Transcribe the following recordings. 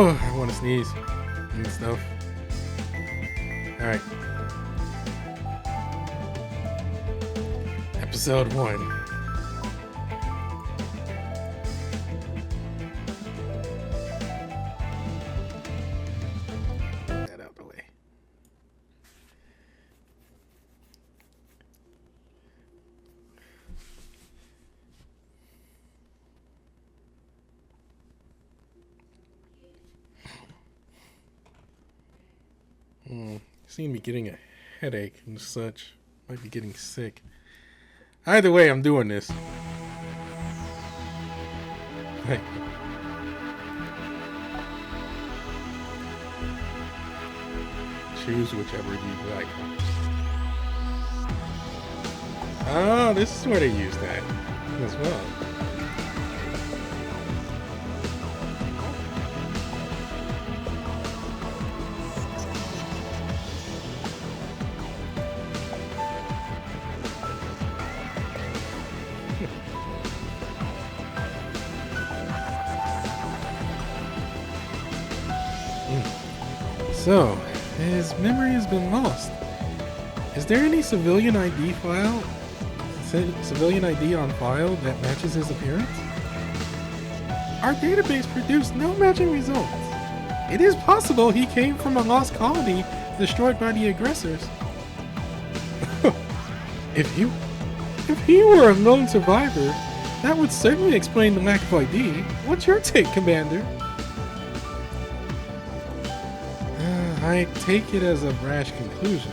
I want to sneeze and stuff. Alright. Episode 1. That out the way. Seem to be getting a headache and such. Might be getting sick. Either way, I'm doing this. Hey. Choose whichever you like. Oh, this is where they use that as well. So, his memory has been lost. Is there any civilian ID on file that matches his appearance? Our database produced no matching results. It is possible he came from a lost colony destroyed by the aggressors. If he were a lone survivor, that would certainly explain the lack of ID. What's your take, Commander? I take it as a rash conclusion.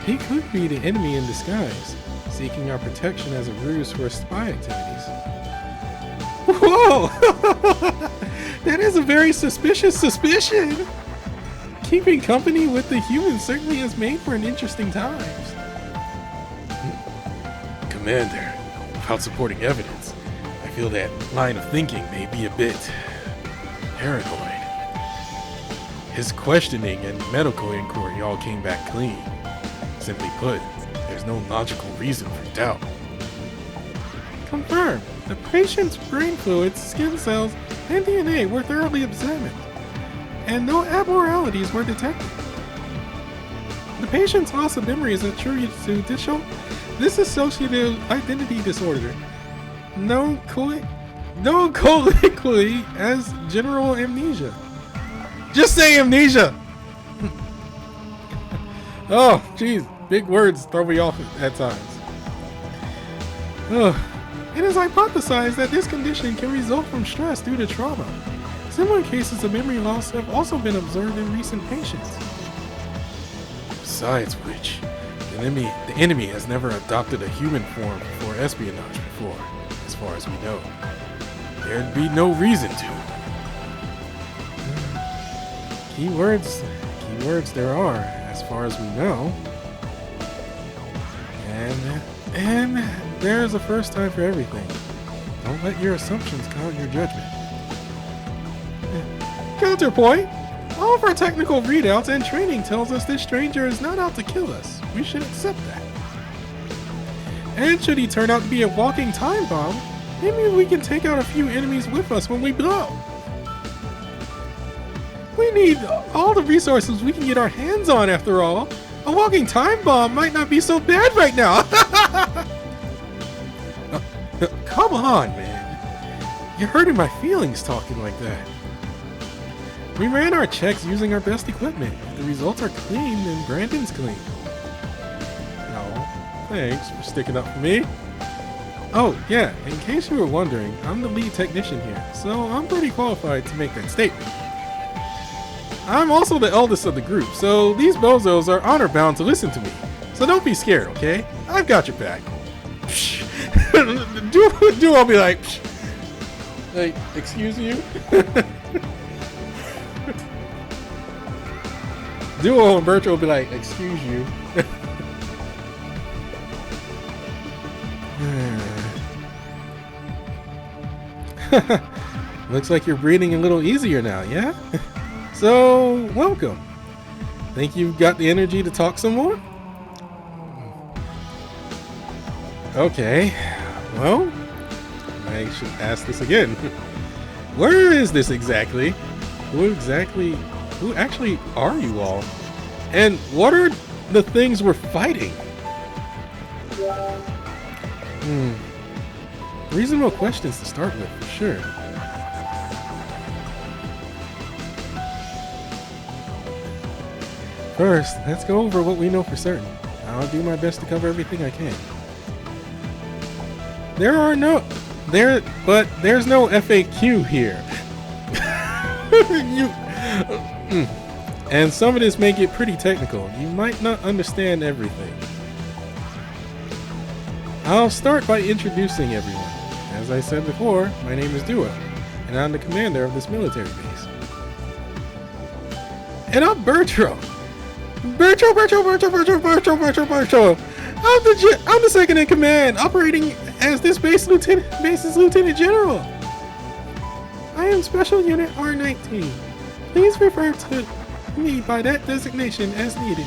He could be the enemy in disguise, seeking our protection as a ruse for spy activities. Whoa! That is a very suspicious suspicion! Keeping company with the humans certainly has made for an interesting times. Commander, without supporting evidence, I feel that line of thinking may be a bit paranoid. His questioning and medical inquiry all came back clean. Simply put, there's no logical reason for doubt. Confirmed. The patient's brain fluids, skin cells, and DNA were thoroughly examined, and no abnormalities were detected. The patient's loss of memory is attributed to dissociative identity disorder, known colloquially as general amnesia. Just say amnesia! Oh, jeez. Big words throw me off at times. It is hypothesized that this condition can result from stress due to trauma. Similar cases of memory loss have also been observed in recent patients. Besides which, the enemy has never adopted a human form for espionage before, as far as we know. There'd be no reason to. Keywords there are, as far as we know. And there's a first time for everything. Don't let your assumptions cloud your judgment. Counterpoint! All of our technical readouts and training tells us this stranger is not out to kill us. We should accept that. And should he turn out to be a walking time bomb, maybe we can take out a few enemies with us when we blow. We need all the resources we can get our hands on, after all. A walking time bomb might not be so bad right now. Come on, man. You're hurting my feelings talking like that. We ran our checks using our best equipment. The results are clean and Brandon's clean. Oh, thanks for sticking up for me. Oh, yeah, in case you were wondering, I'm the lead technician here, so I'm pretty qualified to make that statement. I'm also the eldest of the group, so these bozos are honor bound to listen to me. So don't be scared, okay? I've got your back. Do I'll be like, excuse you? Duo and Bertrand will be like, excuse you. Looks like you're breathing a little easier now, yeah? So, welcome. Think you've got the energy to talk some more? Okay, well, I should ask this again. Where is this exactly? Who actually are you all? And what are the things we're fighting? Reasonable questions to start with, for sure. First, let's go over what we know for certain. I'll do my best to cover everything I can. There's no FAQ here. And some of this may get pretty technical. You might not understand everything. I'll start by introducing everyone. As I said before, my name is Dua, and I'm the commander of this military base. And I'm Bertro. Bertro. I'm the second in command, operating as this base's lieutenant general. I am Special Unit R19. Please refer to me by that designation as needed.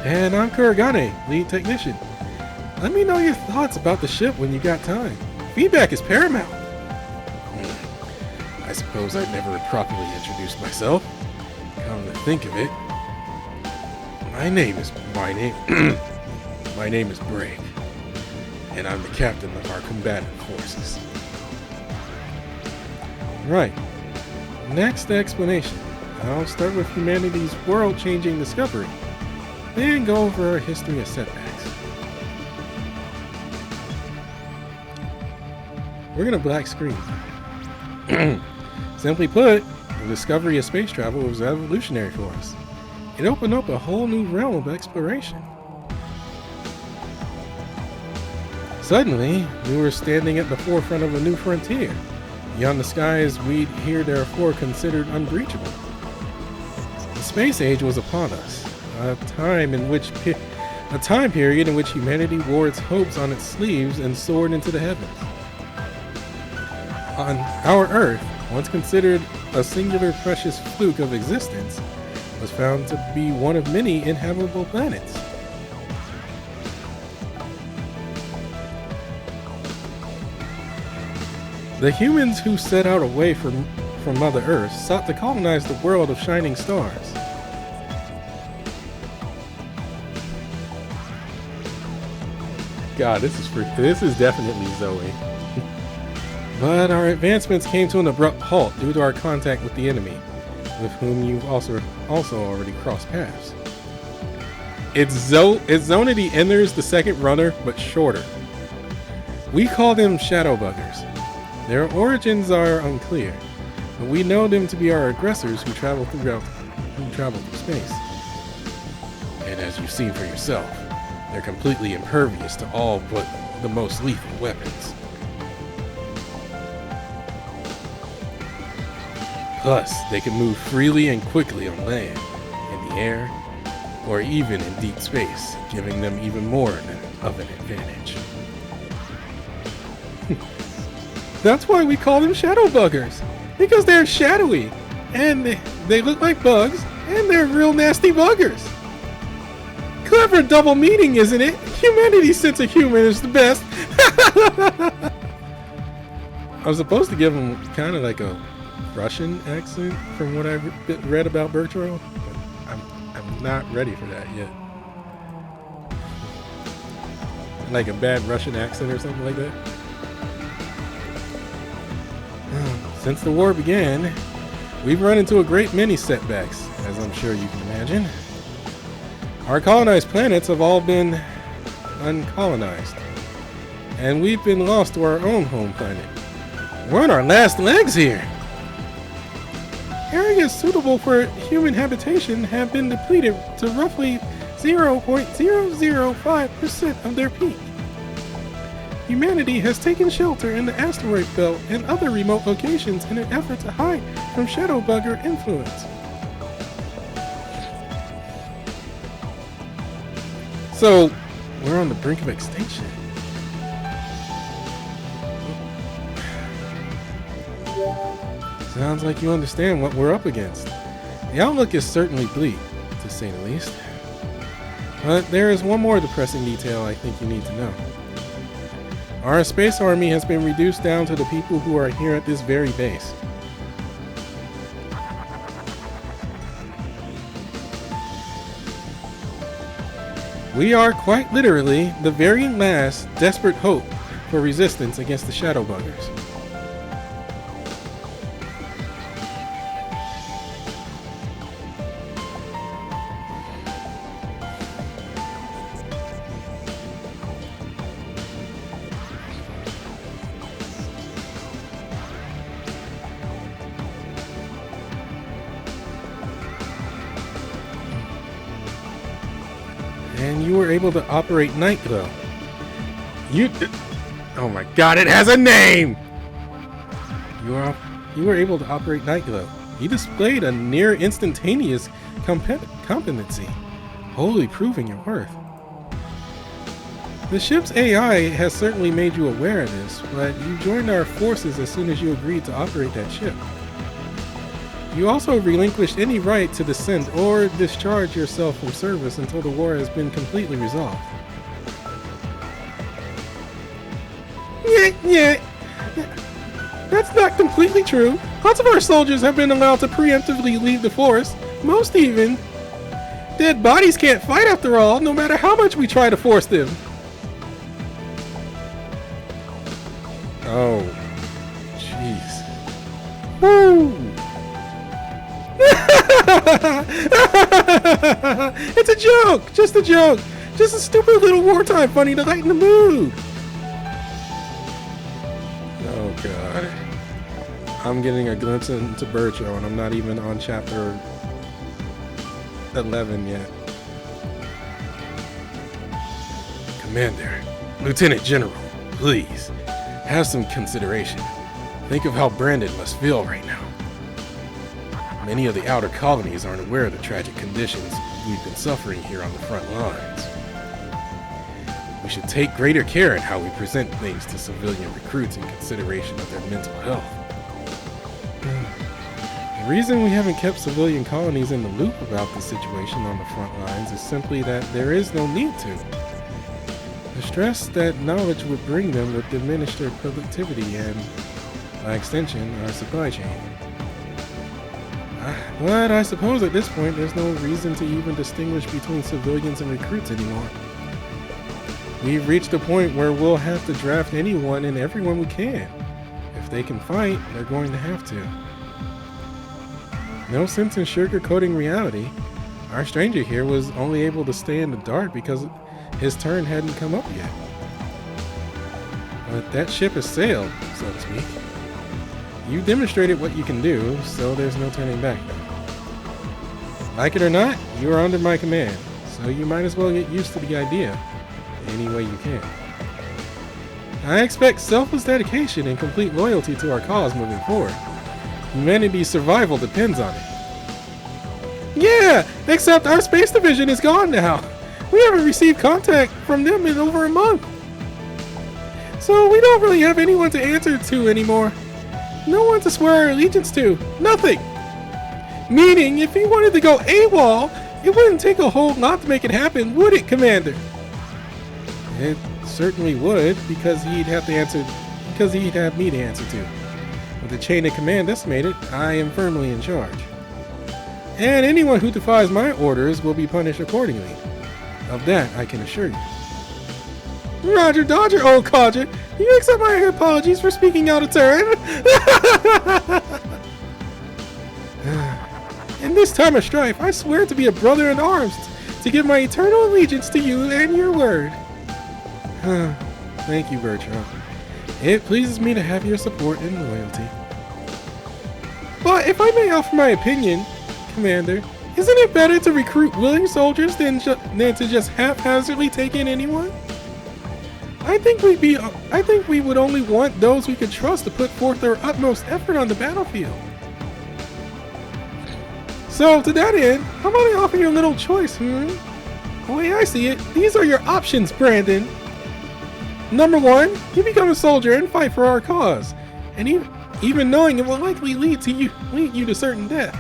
And I'm Kuragane, lead technician. Let me know your thoughts about the ship when you got time. Feedback is paramount. I suppose I never properly introduced myself. Come to think of it, my name is Breke, and I'm the captain of our combatant forces. Right. Next explanation. I'll start with humanity's world-changing discovery, then go over our history of setbacks. We're gonna black screen. Simply put, the discovery of space travel was revolutionary for us. It opened up a whole new realm of exploration. Suddenly, we were standing at the forefront of a new frontier, beyond the skies we'd heretofore considered unbreachable. The space age was upon us, a time period in which humanity wore its hopes on its sleeves and soared into the heavens. On our Earth, once considered a singular precious fluke of existence, was found to be one of many inhabitable planets. The humans who set out away from Mother Earth sought to colonize the world of shining stars. God, this is definitely Zoe. But our advancements came to an abrupt halt due to our contact with the enemy, with whom you've also already crossed paths. It's Zonity enters the second runner, but shorter. We call them shadow buggers. Their origins are unclear, but we know them to be our aggressors who travel through space. And as you've seen for yourself, they're completely impervious to all but the most lethal weapons. Plus, they can move freely and quickly on land, in the air, or even in deep space, giving them even more of an advantage. That's why we call them shadow buggers, because they're shadowy, and they look like bugs, and they're real nasty buggers. Clever double meaning, isn't it? Humanity's sense of humor is the best. I was supposed to give him kind of like a Russian accent from what I read about Bertro, but I'm not ready for that yet. Like a bad Russian accent or something like that. Since the war began, we've run into a great many setbacks, as I'm sure you can imagine. Our colonized planets have all been uncolonized, and we've been lost to our own home planet. We're on our last legs here. Areas suitable for human habitation have been depleted to roughly 0.005% of their peak. Humanity has taken shelter in the asteroid belt and other remote locations in an effort to hide from shadow bugger influence. So, we're on the brink of extinction. Sounds like you understand what we're up against. The outlook is certainly bleak, to say the least. But there is one more depressing detail I think you need to know. Our space army has been reduced down to the people who are here at this very base. We are quite literally the very last desperate hope for resistance against the Shadow Buggers. And you were able to operate Nightglow. Oh my god, it has a name! You were able to operate Nightglow. You displayed a near instantaneous competency, wholly proving your worth. The ship's AI has certainly made you aware of this, but you joined our forces as soon as you agreed to operate that ship. You also relinquished any right to dissent or discharge yourself from service until the war has been completely resolved. Yeah. That's not completely true. Lots of our soldiers have been allowed to preemptively leave the force. Most even. Dead bodies can't fight after all, no matter how much we try to force them. Oh. Jeez. Woo! It's a joke! Just a joke! Just a stupid little wartime funny to lighten the mood! Oh god. I'm getting a glimpse into Breke and I'm not even on chapter 11 yet. Commander, Lieutenant General, please, have some consideration. Think of how Brandon must feel right now. Many of the outer colonies aren't aware of the tragic conditions we've been suffering here on the front lines. We should take greater care in how we present things to civilian recruits in consideration of their mental health. The reason we haven't kept civilian colonies in the loop about the situation on the front lines is simply that there is no need to. The stress that knowledge would bring them would diminish their productivity and, by extension, our supply chain. But I suppose at this point there's no reason to even distinguish between civilians and recruits anymore. We've reached a point where we'll have to draft anyone and everyone we can. If they can fight, they're going to have to. No sense in sugarcoating reality. Our stranger here was only able to stay in the dark because his turn hadn't come up yet. But that ship has sailed, so to speak. You demonstrated what you can do, so there's no turning back now. Like it or not, you are under my command, so you might as well get used to the idea any way you can. I expect selfless dedication and complete loyalty to our cause moving forward. Humanity's survival depends on it. Yeah, except our space division is gone now. We haven't received contact from them in over a month. So we don't really have anyone to answer to anymore. No one to swear our allegiance to. Nothing. Meaning, if he wanted to go AWOL, it wouldn't take a whole lot to make it happen, would it, Commander? It certainly would, because he'd have me to answer to. With the chain of command decimated, I am firmly in charge. And anyone who defies my orders will be punished accordingly. Of that, I can assure you. Roger Dodger, old codger. You accept my apologies for speaking out of turn. In this time of strife, I swear to be a brother in arms, to give my eternal allegiance to you and your word. Thank you, Bertrand. It pleases me to have your support and loyalty. But if I may offer my opinion, Commander, isn't it better to recruit willing soldiers than to just haphazardly take in anyone? I think we would only want those we could trust to put forth their utmost effort on the battlefield. So, to that end, how about I offer you a little choice, The way I see it, these are your options, Brandon. Number 1, you become a soldier and fight for our cause, and even knowing it will likely lead you to certain death.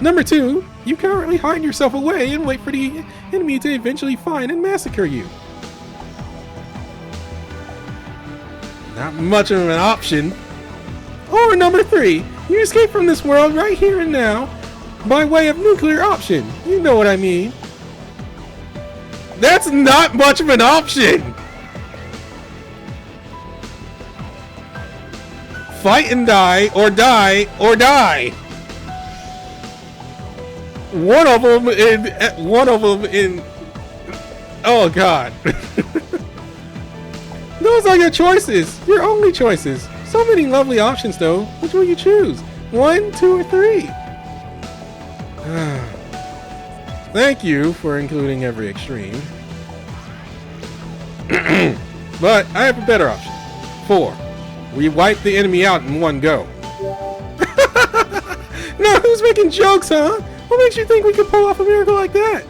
Number 2, you cowardly hide yourself away and wait for the enemy to eventually find and massacre you. Not much of an option. Or number 3, you escape from this world right here and now by way of nuclear option. You know what I mean. That's not much of an option! Fight and die, or die, or die! One of them in... Oh god. Those are your choices! Your only choices! So many lovely options though. Which will you choose? 1, 2, or 3? Thank you for including every extreme. But I have a better option. 4. We wipe the enemy out in one go. No, who's making jokes, huh? What makes you think we can pull off a miracle like that?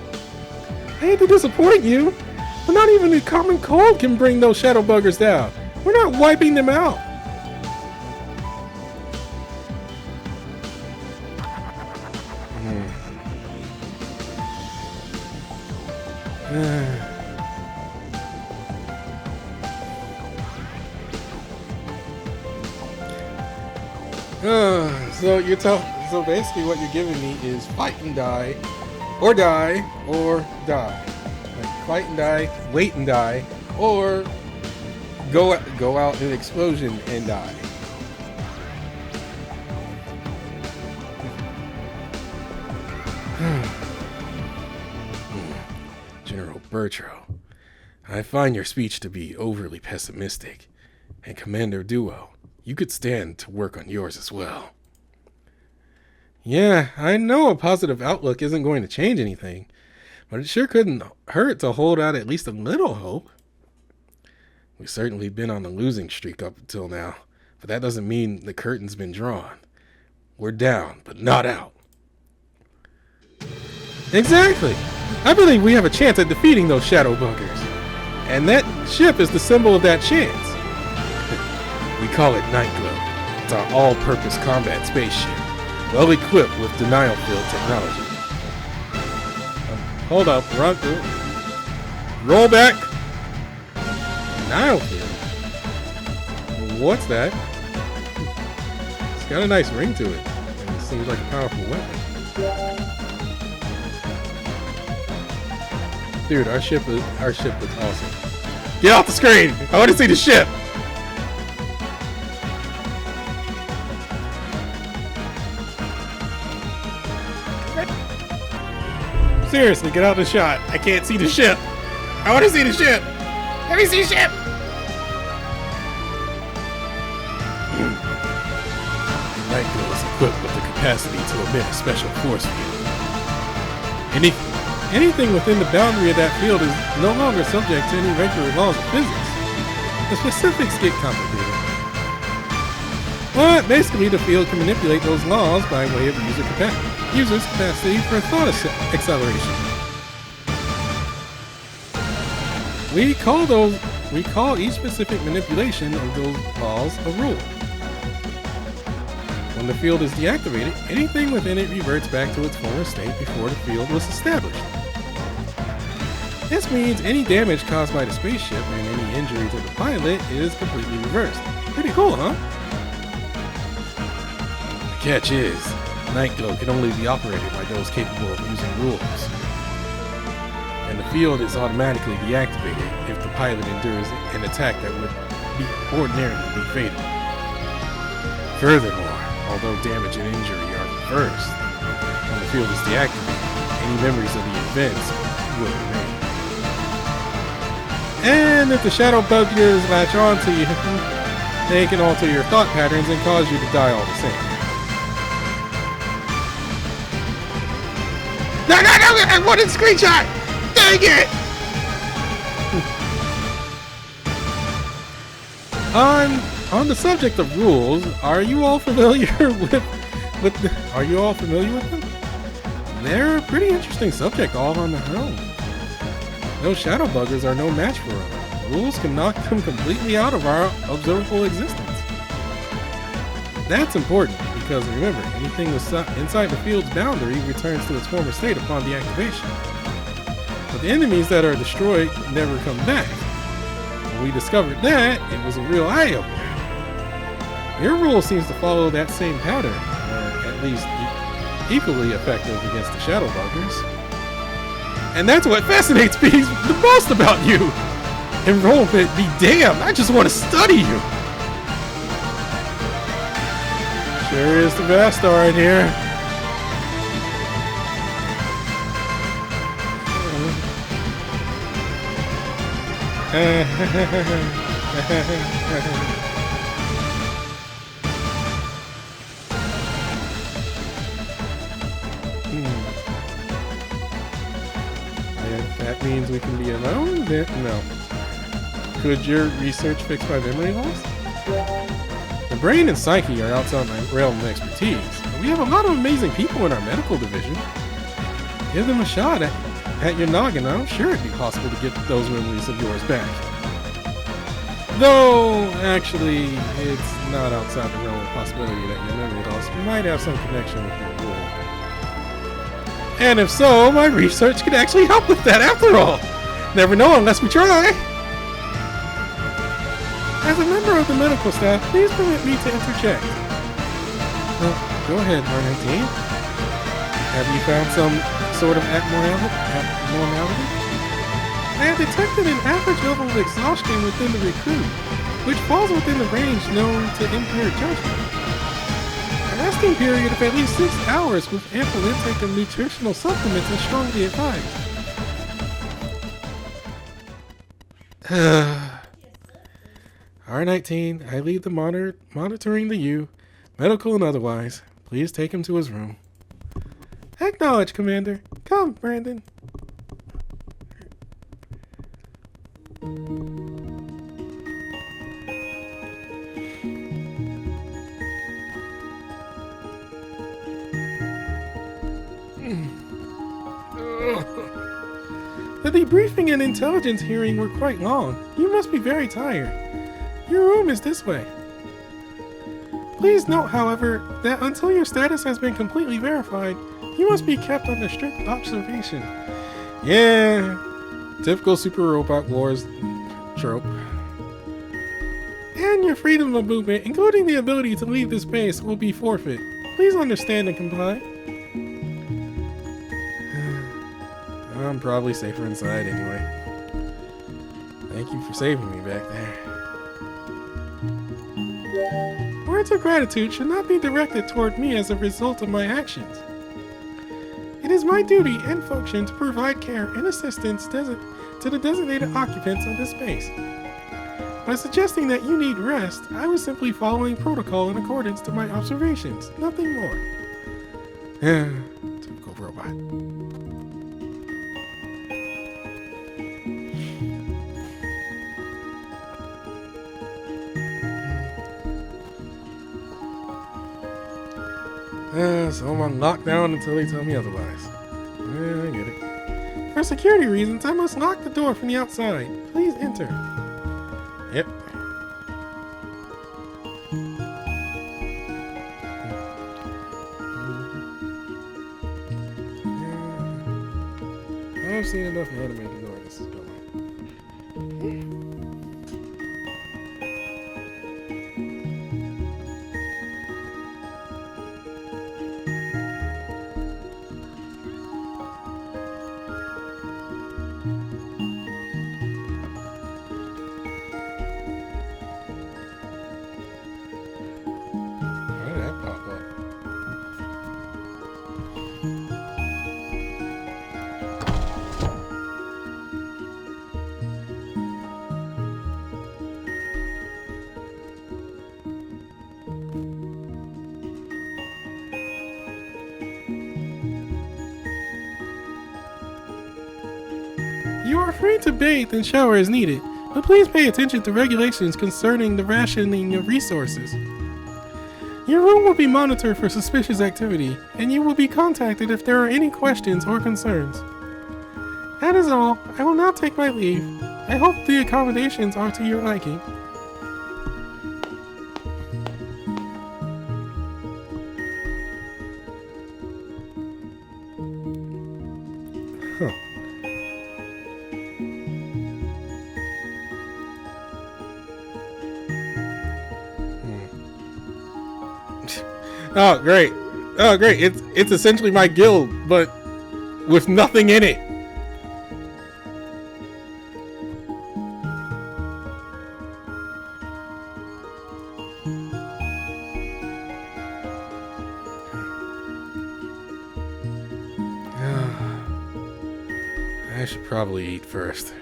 I hate to disappoint you, but not even a common cold can bring those shadow buggers down. We're not wiping them out. So basically what you're giving me is fight and die, or die, or die. Like fight and die, wait and die, or go out in an explosion and die. General Bertro, I find your speech to be overly pessimistic. And Commander Duo, you could stand to work on yours as well. Yeah, I know a positive outlook isn't going to change anything, but it sure couldn't hurt to hold out at least a little hope. We've certainly been on the losing streak up until now, but that doesn't mean the curtain's been drawn. We're down, but not out. Exactly! I believe we have a chance at defeating those shadow buggers. And that ship is the symbol of that chance. We call it Nightglow. It's our all-purpose combat spaceship, well equipped with denial field technology. Hold up, roll back. Denial field? What's that? It's got a nice ring to it, and it seems like a powerful weapon. Dude, our ship looks awesome. Get off the screen! I want to see the ship! Seriously, get out of the shot. I can't see the ship. I want to see the ship. Let me see the ship. Nightglow is equipped with the capacity to emit a special force field. Anything within the boundary of that field is no longer subject to any regular laws of physics. The specifics get complicated. But basically, the field can manipulate those laws by way of user's capacity for thought acceleration. We call each specific manipulation of those laws a rule. When the field is deactivated, anything within it reverts back to its former state before the field was established. This means any damage caused by the spaceship and any injury to the pilot is completely reversed. Pretty cool, huh? The catch is, Nightglow can only be operated by those capable of using rules. And the field is automatically deactivated if the pilot endures an attack that would ordinarily be fatal. Furthermore, although damage and injury are reversed, when the field is deactivated, any memories of the events will remain. And if the shadow buggers latch on to you, they can alter your thought patterns and cause you to die all the same. No, I wanted a screenshot! Dang it! On the subject of rules, are you all familiar with them? They're a pretty interesting subject all on their own. Those shadow buggers are no match for them. Rules can knock them completely out of our observable existence. That's important because remember, anything inside the field's boundary returns to its former state upon deactivation. But the enemies that are destroyed never come back. When we discovered that, it was a real eye-opener. Your rule seems to follow that same pattern, or at least equally effective against the shadow buggers. And that's what fascinates me the most about you. Enrollment be damned, I just want to study you. Sure is the best star in here. If that means we can be alone, then no. Could your research fix my memory loss? The brain and psyche are outside my realm of expertise. We have a lot of amazing people in our medical division. Give them a shot at your noggin. I'm sure it'd be possible to get those memories of yours back. Though, actually, it's not outside the realm of possibility that your memory loss might have some connection with your rule. And if so, my research could actually help with that after all. Never know unless we try. As a member of the medical staff, please permit me to interject. Well, go ahead, R19. Have you found some sort of abnormality? I have detected an average level of exhaustion within the recruit, which falls within the range known to impaired judgment. A resting period of at least 6 hours with ample intake of nutritional supplements is strongly advised. R19, I lead the monitoring the U, medical and otherwise. Please take him to his room. Acknowledge, Commander. Come, Brandon. The debriefing and intelligence hearing were quite long. You must be very tired. Your room is this way. Please note, however, that until your status has been completely verified, you must be kept under strict observation. Yeah, typical Super Robot Wars trope. And your freedom of movement, including the ability to leave this base, will be forfeit. Please understand and comply. I'm probably safer inside anyway. Thank you for saving me back there. Words of gratitude should not be directed toward me as a result of my actions. It is my duty and function to provide care and assistance to the designated occupants of this space. By suggesting that you need rest, I was simply following protocol in accordance to my observations, nothing more. Typical robot. So I'm on lockdown until they tell me otherwise. I get it. For security reasons, I must lock the door from the outside. Please enter. Yep. I've seen enough anime to know where this is going. You are free to bathe and shower as needed, but please pay attention to regulations concerning the rationing of resources. Your room will be monitored for suspicious activity, and you will be contacted if there are any questions or concerns. That is all. I will now take my leave. I hope the accommodations are to your liking. Huh. Oh, great. Oh, great. It's essentially my guild, but with nothing in it. I should probably eat first.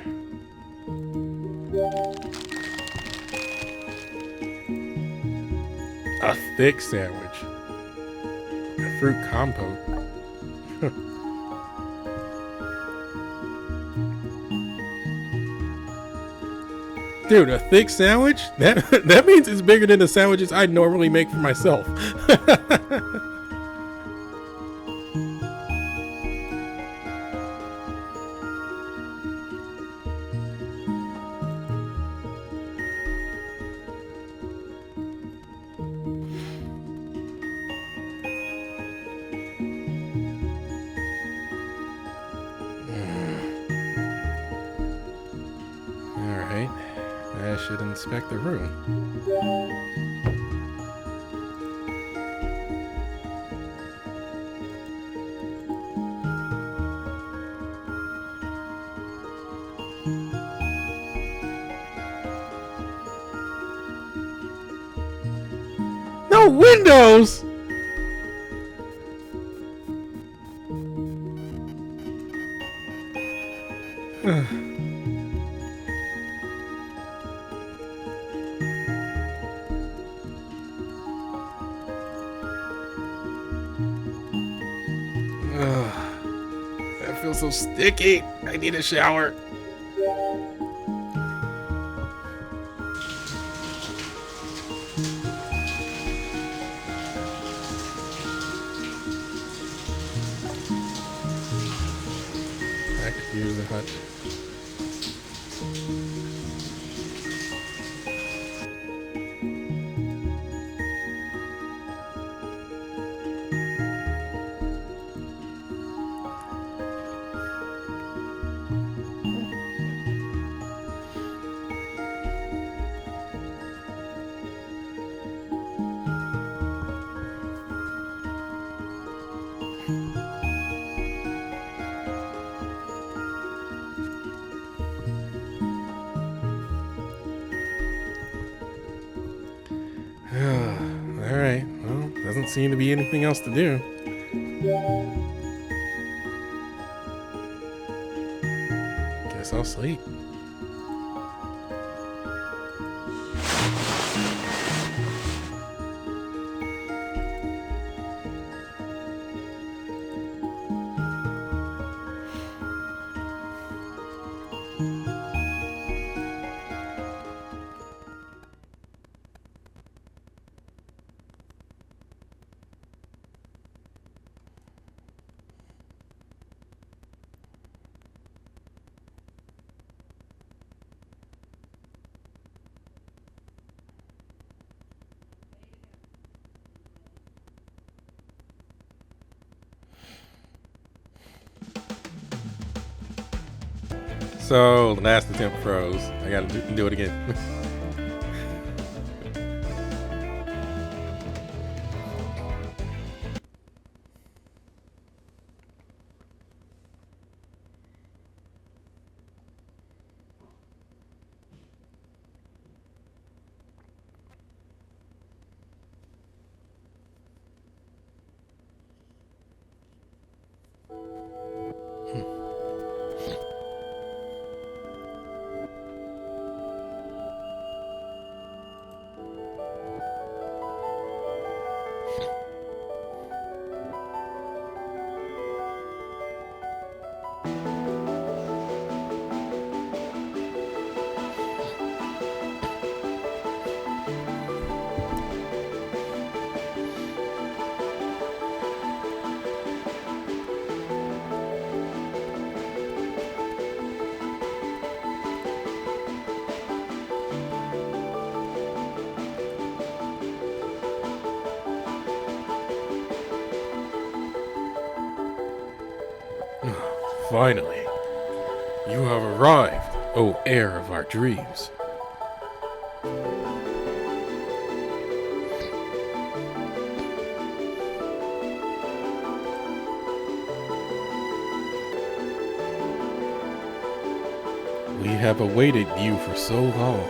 A thick sandwich. A fruit compote. Dude, a thick sandwich? That means it's bigger than the sandwiches I normally make for myself. Alright, I should inspect the room. No windows! I feel so sticky. I need a shower. I could use a hutch. Alright, well, doesn't seem to be anything else to do. Guess I'll sleep. So, last attempt froze. I gotta do it again. Finally, you have arrived, O heir of our dreams. We have awaited you for so long,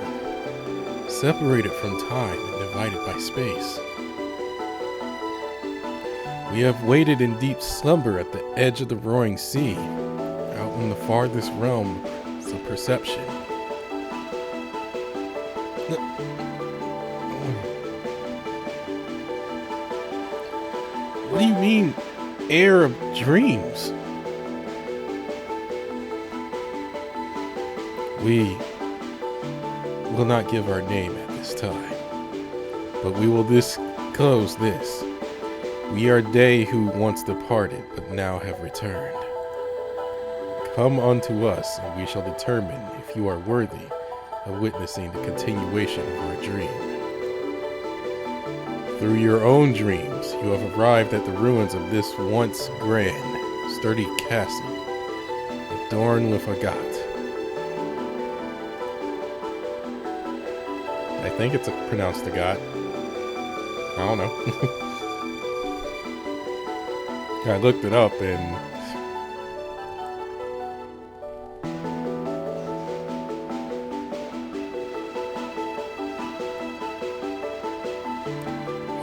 separated from time and divided by space. We have waited in deep slumber at the edge of the roaring sea, out in the farthest realms of perception. What do you mean, air of dreams? We will not give our name at this time, but we will disclose this. We are they who once departed, but now have returned. Come unto us, and we shall determine if you are worthy of witnessing the continuation of our dream. Through your own dreams, you have arrived at the ruins of this once grand, sturdy castle, adorned with agate. I think it's pronounced agate. I don't know. I looked it up and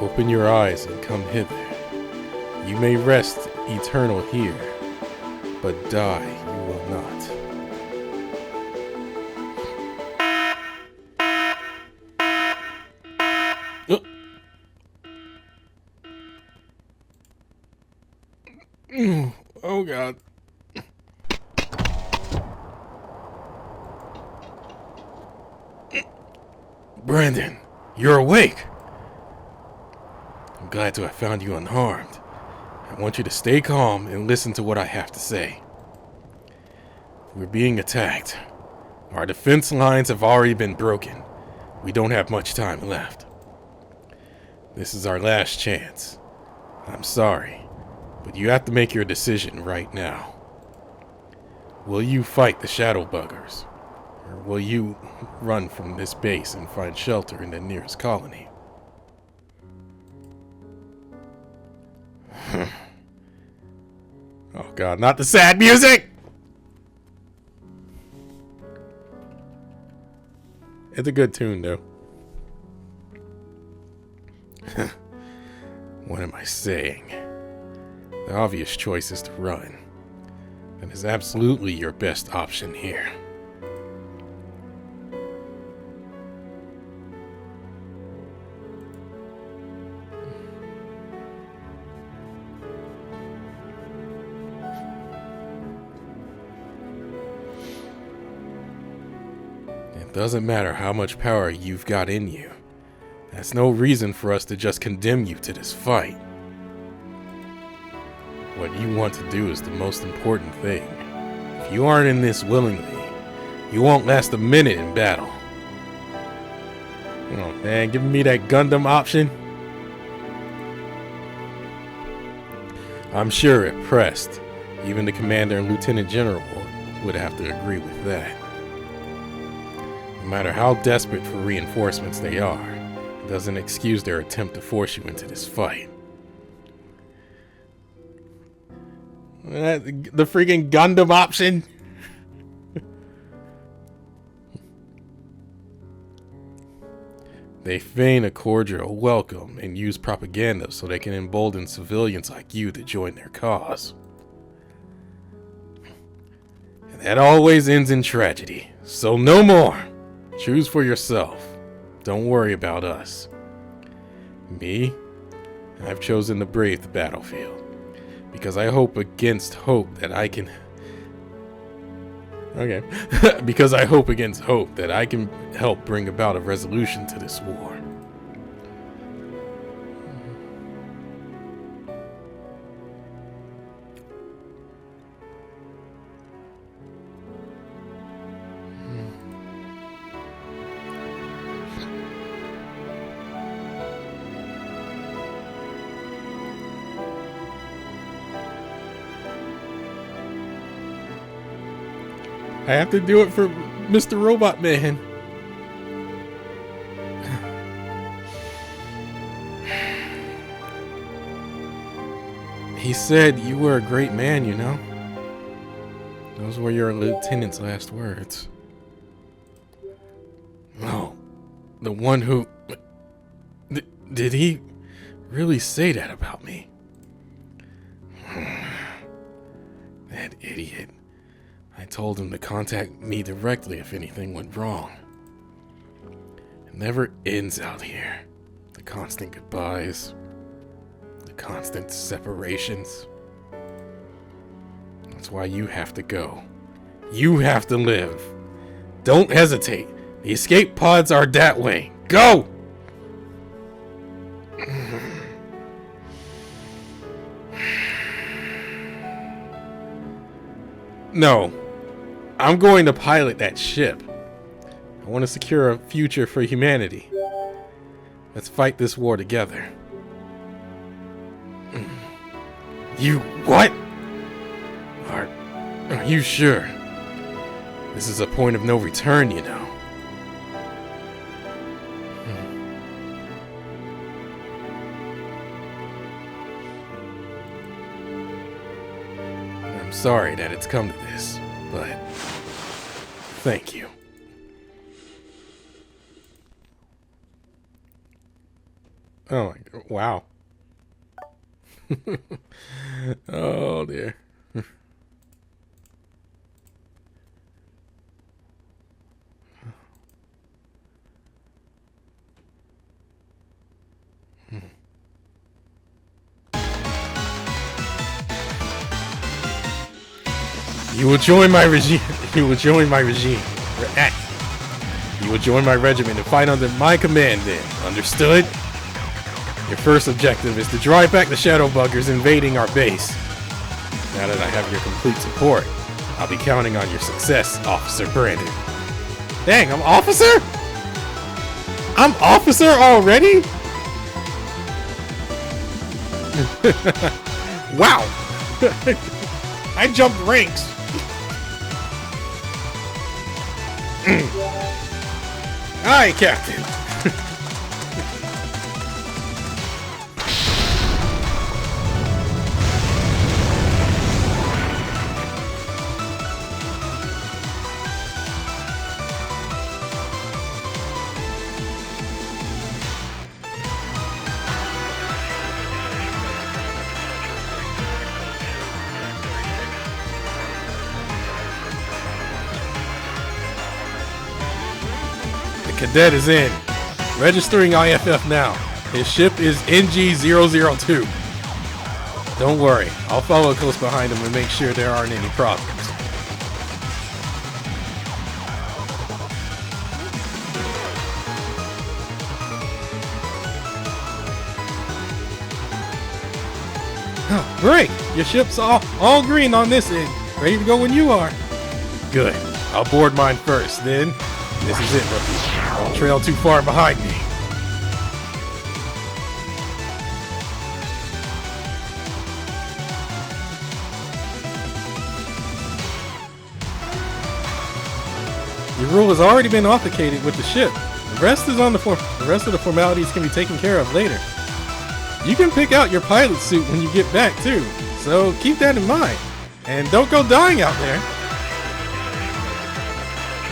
open your eyes and come hither. You may rest eternal here, but die you will not. Oh God. Brandon, you're awake. I'm glad to have found you unharmed. I want you to stay calm and listen to what I have to say. We're being attacked. Our defense lines have already been broken. We don't have much time left. This is our last chance. I'm sorry, but you have to make your decision right now. Will you fight the shadow buggers, or will you run from this base and find shelter in the nearest colony? Oh God, not the sad music! It's a good tune, though. What am I saying? The obvious choice is to run. That is absolutely your best option here. It doesn't matter how much power you've got in you. That's no reason for us to just condemn you to this fight. What you want to do is the most important thing. If you aren't in this willingly, you won't last a minute in battle. Oh man, giving me that Gundam option? I'm sure at pressed, even the commander and lieutenant general would have to agree with that. No matter how desperate for reinforcements they are, it doesn't excuse their attempt to force you into this fight. The freaking Gundam option? They feign a cordial welcome and use propaganda so they can embolden civilians like you to join their cause. And that always ends in tragedy. So no more. Choose for yourself. Don't worry about us. Me? I've chosen to brave the battlefield. Because I hope against hope that I can... Okay. Because I hope against hope that I can help bring about a resolution to this war. I have to do it for Mr. Robot Man. He said you were a great man, you know. Those were your lieutenant's last words. Oh, the one who... Did he really say that about me? That idiot. I told him to contact me directly if anything went wrong. It never ends out here. The constant goodbyes, the constant separations. That's why you have to go. You have to live. Don't hesitate. The escape pods are that way. Go! No. I'm going to pilot that ship. I want to secure a future for humanity. Let's fight this war together. You what? Are you sure? This is a point of no return, you know. I'm sorry that it's come to this, but thank you. Oh my God. Wow. Oh dear. You will join my regime. You will join my regime. You will join my regiment and fight under my command then. Understood? Your first objective is to drive back the shadow buggers invading our base. Now that I have your complete support, I'll be counting on your success, Officer Brandon. Dang, I'm officer? I'm officer already? Wow. I jumped ranks. Aye, Captain. Cadet is in. Registering IFF now. His ship is NG-002. Don't worry, I'll follow close behind him and make sure there aren't any problems. Oh, Breke, your ship's all green on this end. Ready to go when you are. Good. I'll board mine first, then. This is it, rookie. Don't trail too far behind me. Your rule has already been authenticated with the ship. The rest is on the rest of the formalities can be taken care of later. You can pick out your pilot suit when you get back too, so keep that in mind. And don't go dying out there.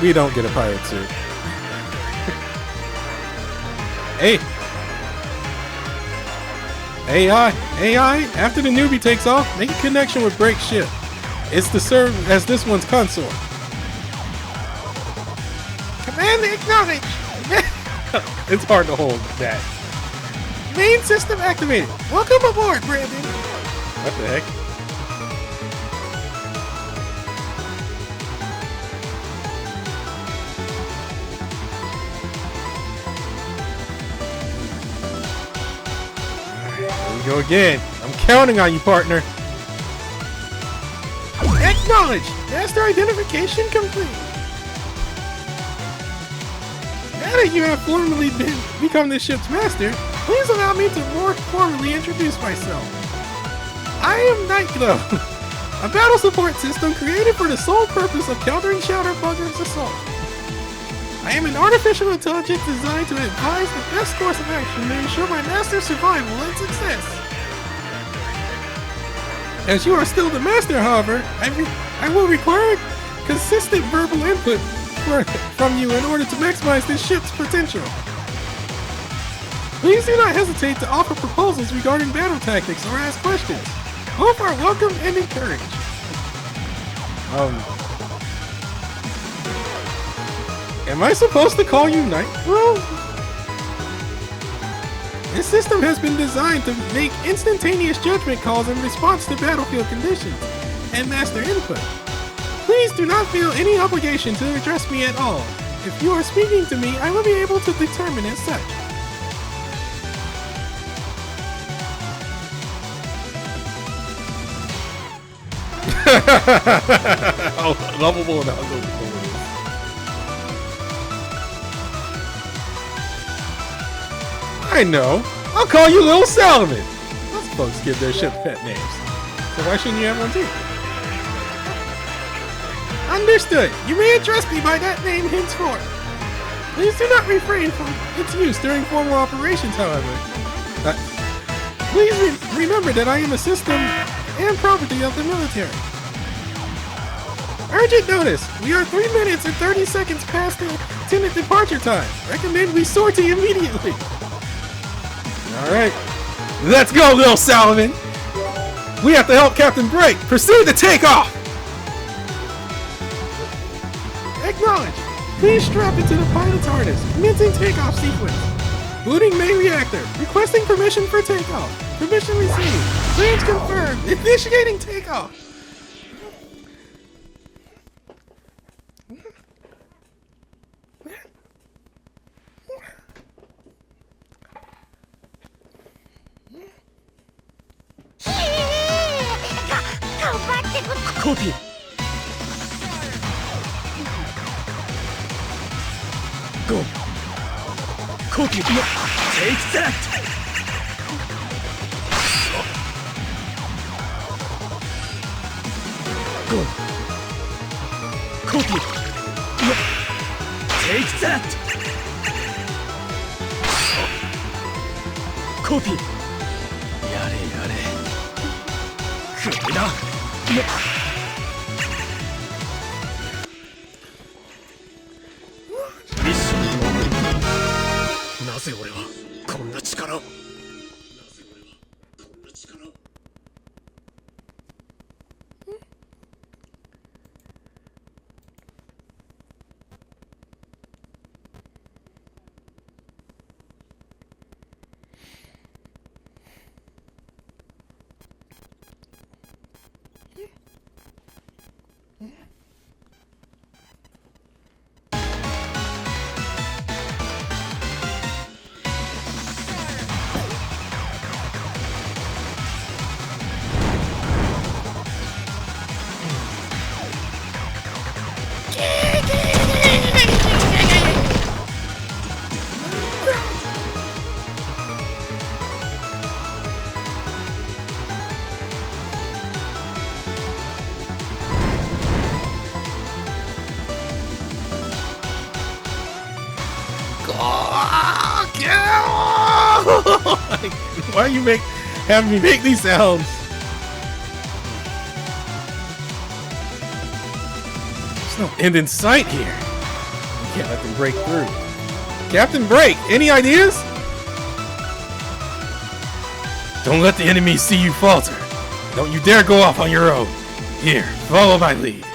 We don't get a pilot suit. Hey. AI, after the newbie takes off, make a connection with Breke's ship. It's to serve as this one's consort. Command acknowledged. It's hard to hold that. Main system activated. Welcome aboard, Brandon. What the heck? Go again. I'm counting on you, partner. Acknowledge. Master identification complete. Now that you have formally become this ship's master, please allow me to more formally introduce myself. I am Nightglows, a battle support system created for the sole purpose of countering shadow buggers' assault. I am an artificial intelligence designed to advise the best course of action to ensure my master's survival and success. As you are still the master, however, I will require consistent verbal input from you in order to maximize this ship's potential. Please do not hesitate to offer proposals regarding battle tactics or ask questions. Both are welcome and encouraged. Am I supposed to call you Nightglows? This system has been designed to make instantaneous judgment calls in response to battlefield conditions and master input. Please do not feel any obligation to address me at all. If you are speaking to me, I will be able to determine as such. How lovable and unlovable it is. I know. I'll call you Little Salmon. Most folks give their ship pet names. So why shouldn't you have one too? Understood. You may address me by that name henceforth. Please do not refrain from its use during formal operations, however. Please remember that I am a system and property of the military. Urgent notice! We are 3 minutes and 30 seconds past the intended departure time. Recommend we sortie immediately. Alright. Let's go, Little Salmon! We have to help Captain Breke. Proceed to takeoff! Acknowledge. Please strap into the pilot's harness. Commencing takeoff sequence. Booting main reactor. Requesting permission for takeoff. Permission received. Plans confirmed. Initiating takeoff. Copy. Go. Copy. Take that. Go. Copy. Take that. Copy. Yare yare. Kuda. Why you having me make these sounds? There's no end in sight here. You can't let them break through. Captain Breke, any ideas? Don't let the enemy see you falter. Don't you dare go off on your own. Here, follow my lead.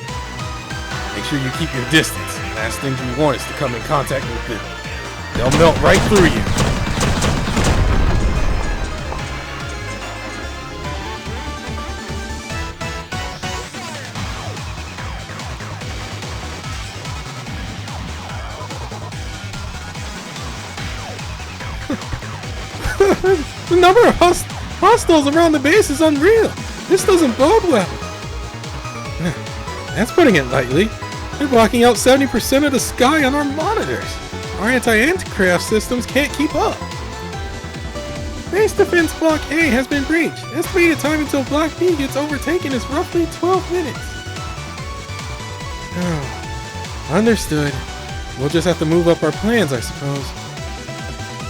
Make sure you keep your distance. Last thing you want is to come in contact with them. They'll melt right through you. The number of hostiles around the base is unreal. This doesn't bode well. That's putting it lightly. They're blocking out 70% of the sky on our monitors. Our anti-aircraft systems can't keep up. Base defense block A has been breached. Estimated time until block B gets overtaken is roughly 12 minutes. Oh, understood. We'll just have to move up our plans, I suppose.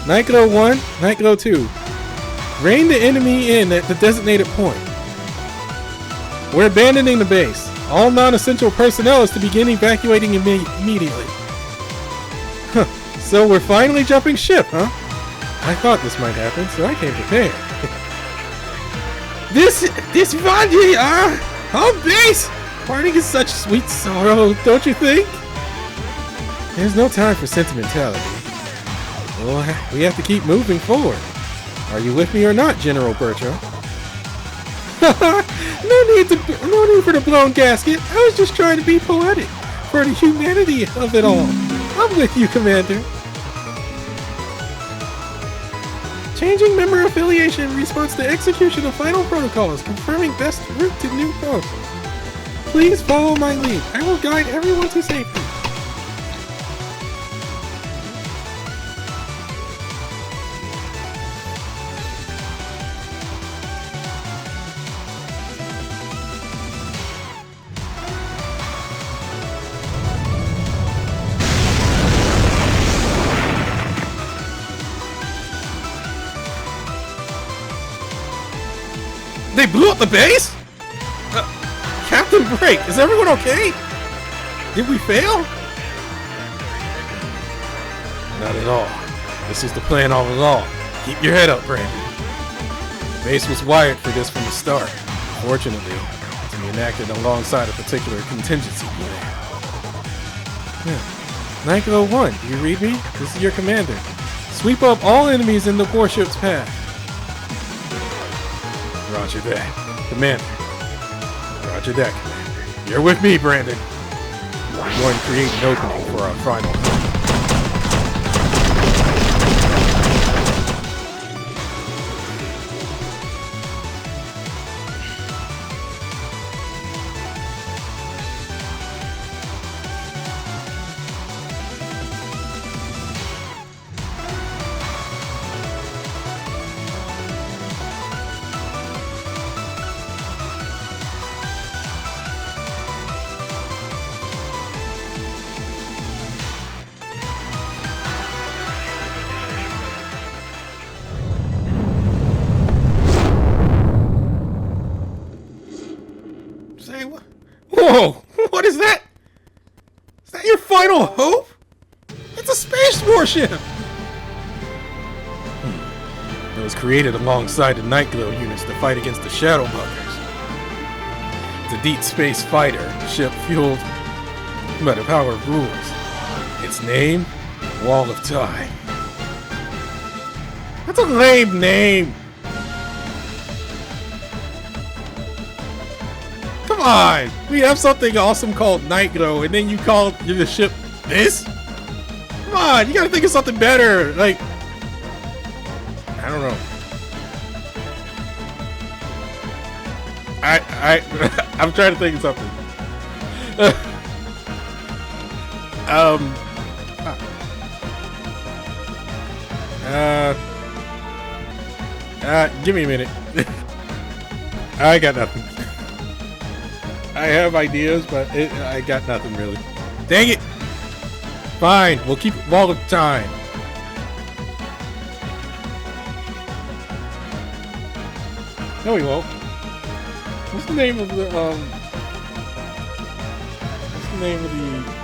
Nightglow 1, Nightglow 2. Rein the enemy in at the designated point. We're abandoning the base. All non-essential personnel is to begin evacuating immediately. Huh. So we're finally jumping ship, huh? I thought this might happen, so I came prepared. This Vanji, home base! Parting is such sweet sorrow, don't you think? There's no time for sentimentality. Well, we have to keep moving forward. Are you with me or not, General Bertram? No need for the blown gasket. I was just trying to be poetic for the humanity of it all. I'm with you, Commander. Changing member affiliation in response to execution of final protocols, confirming best route to new post. Please follow my lead. I will guide everyone to safety. They blew up the base? Captain Breke, is everyone okay? Did we fail? Not at all. This is the plan all along. Keep your head up, Brandon. The base was wired for this from the start. Fortunately, to be enacted alongside a particular contingency plan. Nightglow 1, do you read me? This is your commander. Sweep up all enemies in the warship's path. Roger that, Commander. Roger that, Commander. You're with me, Brandon. We're going to create an opening for our final hunt. Whoa! What is that? Is that your final hope? It's a space warship! It was created alongside the Nightglow units to fight against the Shadow Buggers. It's a deep space fighter, ship fueled by the power of rules. Its name, Wall of Time. That's a lame name! Come on! We have something awesome called Nightglow, and then you call the ship this? Come on, you gotta think of something better. Like, I don't know. I'm trying to think of something. Give me a minute. I got nothing. I have ideas, but I got nothing really. Dang it! Fine, we'll keep it Wall of Time. No, we won't. What's the name of the What's the name of the?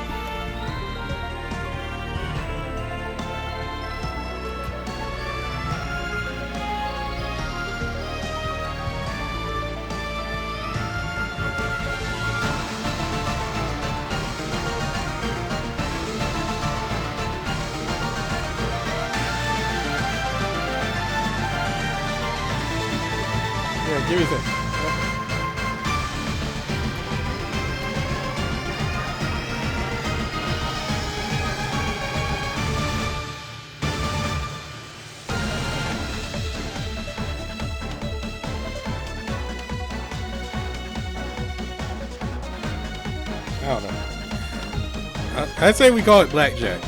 Give me a second. I don't know. I'd say we call it Blackjack.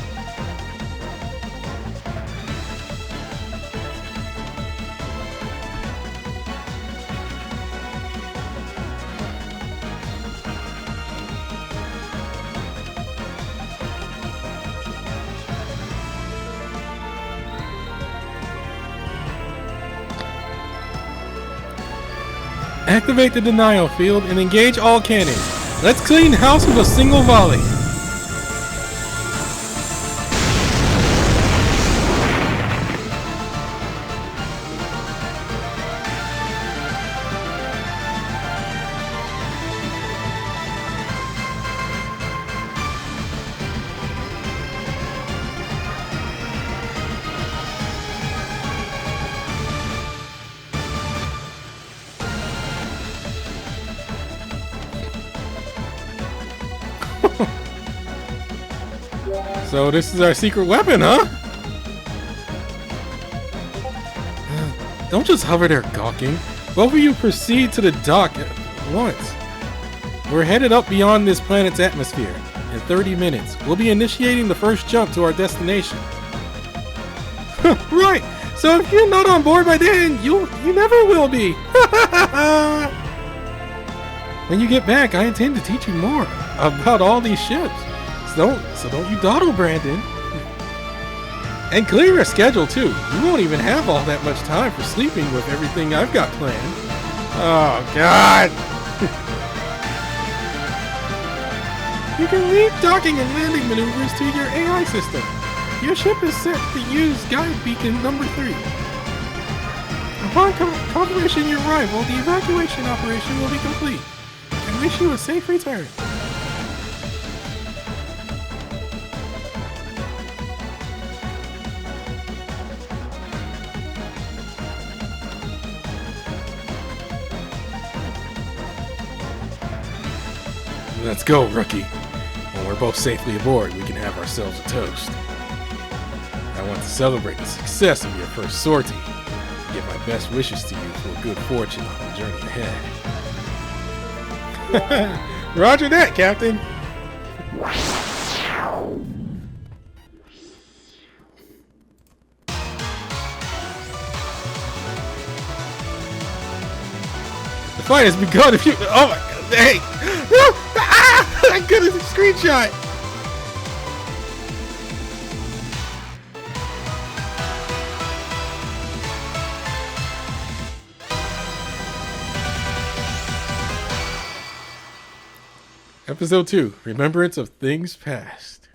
Activate the denial field and engage all cannons. Let's clean house with a single volley. So this is our secret weapon, huh? Don't just hover there gawking. Both of you proceed to the dock at once. We're headed up beyond this planet's atmosphere. In 30 minutes, we'll be initiating the first jump to our destination. Right! So if you're not on board by then, you never will be. When you get back, I intend to teach you more about all these ships. So don't you dawdle, Brandon. And clear your schedule too. You won't even have all that much time for sleeping with everything I've got planned. Oh God! You can leave docking and landing maneuvers to your AI system. Your ship is set to use guide beacon number 3. Upon confirmation your arrival, the evacuation operation will be complete. I wish you a safe return. Let's go, rookie. When we're both safely aboard, we can have ourselves a toast. I want to celebrate the success of your first sortie. Give my best wishes to you for good fortune on the journey ahead. Roger that, Captain. The fight has begun. If you, oh my God, hey, no, I got a screenshot. Episode 2, Remembrance of Things Past.